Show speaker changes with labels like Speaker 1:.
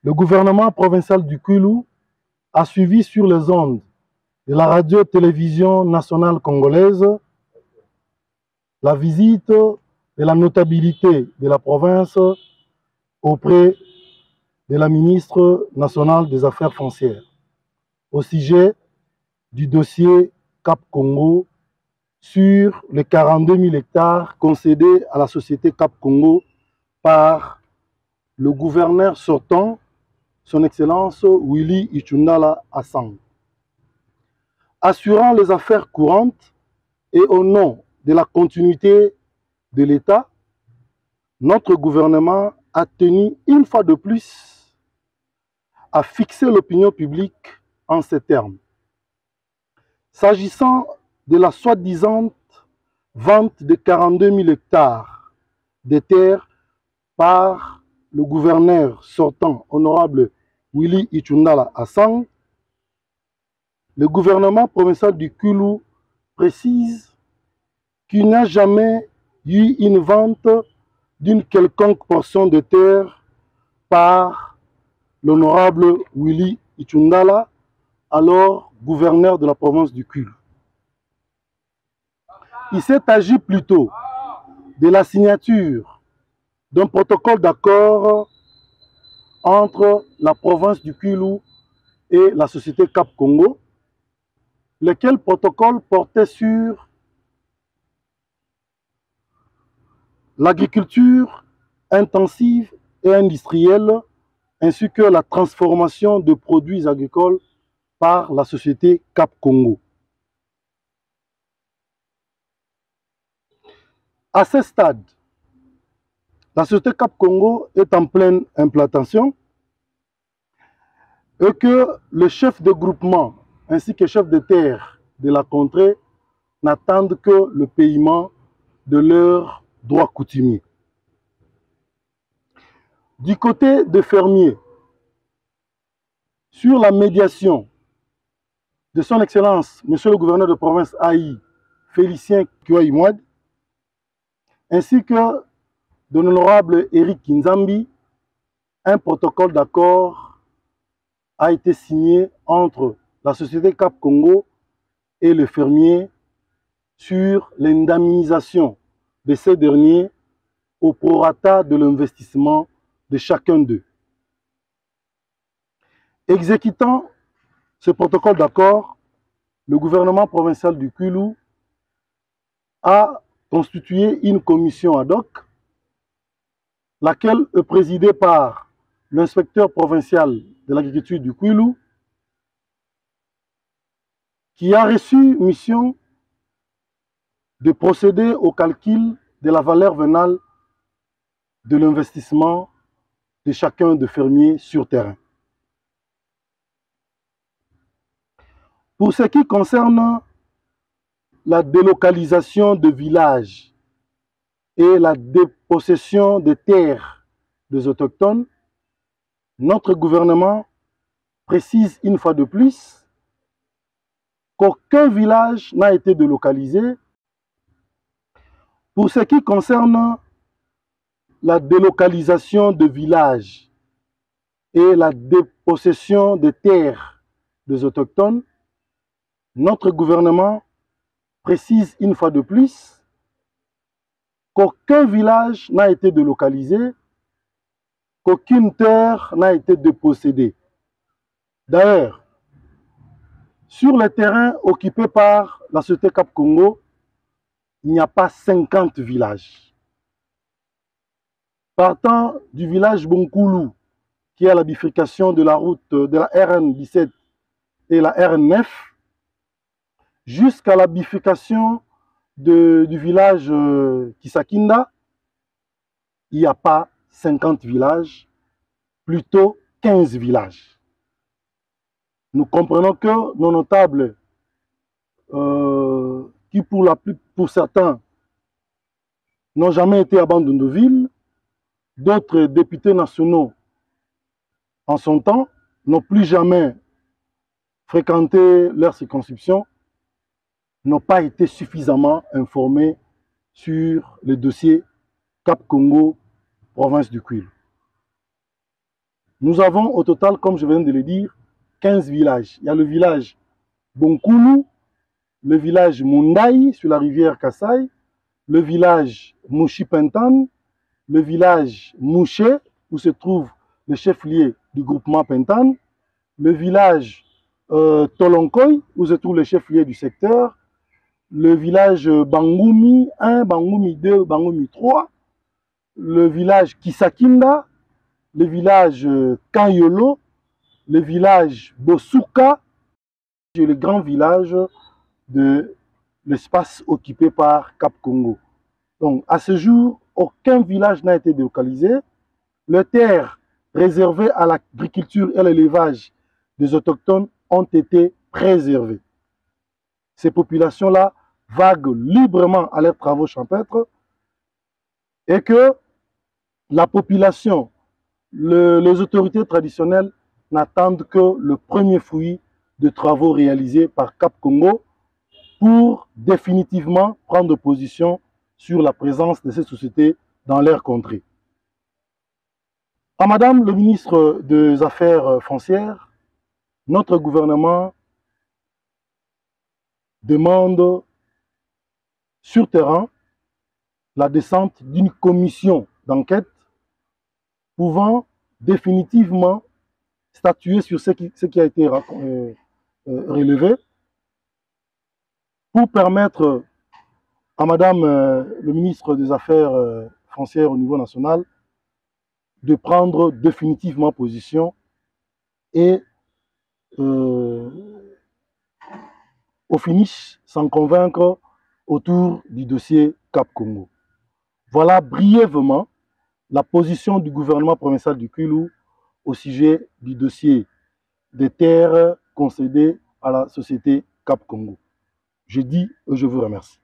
Speaker 1: Le gouvernement provincial du Kwilu a suivi sur les ondes de la radio-télévision nationale congolaise la visite de la notabilité de la province auprès de la ministre nationale des Affaires foncières au sujet du dossier Cap Congo sur les 42 000 hectares concédés à la société Cap Congo par le gouverneur sortant, son Excellence Willy Ichundala Assang. Assurant les affaires courantes et au nom de la continuité de l'État, notre gouvernement a tenu une fois de plus à fixer l'opinion publique en ces termes. S'agissant de la soi-disant vente de 42 000 hectares de terres par le gouverneur sortant, honorable Willy Ichundala Assang, le gouvernement provincial du Kwilu précise qu'il n'a jamais eu une vente d'une quelconque portion de terre par l'honorable Willy Ichundala, alors gouverneur de la province du Kwilu. Il s'est agi plutôt de la signature d'un protocole d'accord entre la province du Kwilu et la société Cap Congo, lequel protocole portait sur l'agriculture intensive et industrielle, ainsi que la transformation de produits agricoles par la société Cap Congo. À ce stade, la société Cap Congo est en pleine implantation et que le chef de groupement ainsi que le chef de terre de la contrée n'attendent que le paiement de leurs droits coutumiers. Du côté des fermiers, sur la médiation de son Excellence, Monsieur le gouverneur de province Haï, Félicien Kouaï-Mouad, ainsi que de l'honorable Eric Kinzambi, un protocole d'accord a été signé entre la société Cap Congo et le fermier sur l'indemnisation de ces derniers au prorata de l'investissement de chacun d'eux. Exécutant ce protocole d'accord, le gouvernement provincial du Kwilu a constitué une commission ad hoc, laquelle est présidée par l'inspecteur provincial de l'agriculture du Kwilu, qui a reçu mission de procéder au calcul de la valeur vénale de l'investissement de chacun des fermiers sur terrain. Pour ce qui concerne la délocalisation de villages et la dépossession des terres des autochtones, notre gouvernement précise une fois de plus qu'aucun village n'a été délocalisé. Pour ce qui concerne la délocalisation de villages et la dépossession des terres des autochtones, notre gouvernement précise une fois de plus qu'aucun village n'a été délocalisé, qu'aucune terre n'a été dépossédée. D'ailleurs, sur les terrains occupés par la société Cap Congo, il n'y a pas 50 villages. Partant du village Bonkoulou, qui est à la bifurcation de la route de la RN17 et la RN9, jusqu'à la bifurcation du village Kisakinda, il n'y a pas 50 villages, plutôt 15 villages. Nous comprenons que nos notables, qui pour certains n'ont jamais été abandonnés de ville, d'autres députés nationaux en son temps n'ont plus jamais fréquenté leur circonscription, n'ont pas été suffisamment informés sur le dossier Cap Congo, province du Kwilu. Nous avons au total, comme je viens de le dire, 15 villages. Il y a le village Bonkulu, le village Mundaï sur la rivière Kassai, le village Mouchi-Pentan, le village Mouché, où se trouve le chef-lieu du groupement Pentan, le village Tolonkoy, où se trouve le chef-lieu du secteur, le village Bangoumi 1, Bangoumi 2, Bangoumi 3, le village Kisakinda, le village Kanyolo, le village Bosuka et le grand village de l'espace occupé par Cap Congo. Donc, à ce jour, aucun village n'a été délocalisé. Les terres réservées à l'agriculture et à l'élevage des autochtones ont été préservées. Ces populations-là vaguent librement à leurs travaux champêtres et que la population, les autorités traditionnelles n'attendent que le premier fruit de travaux réalisés par Cap Congo pour définitivement prendre position sur la présence de ces sociétés dans leur contrée. À Madame le ministre des Affaires foncières, notre gouvernement demande sur terrain la descente d'une commission d'enquête pouvant définitivement statuer sur ce qui a été relevé pour permettre à Madame le ministre des Affaires foncières au niveau national de prendre définitivement position et au finish s'en convaincre autour du dossier Cap Congo. Voilà brièvement la position du gouvernement provincial du Kwilu au sujet du dossier des terres concédées à la société Cap Congo. Je dis et je vous remercie.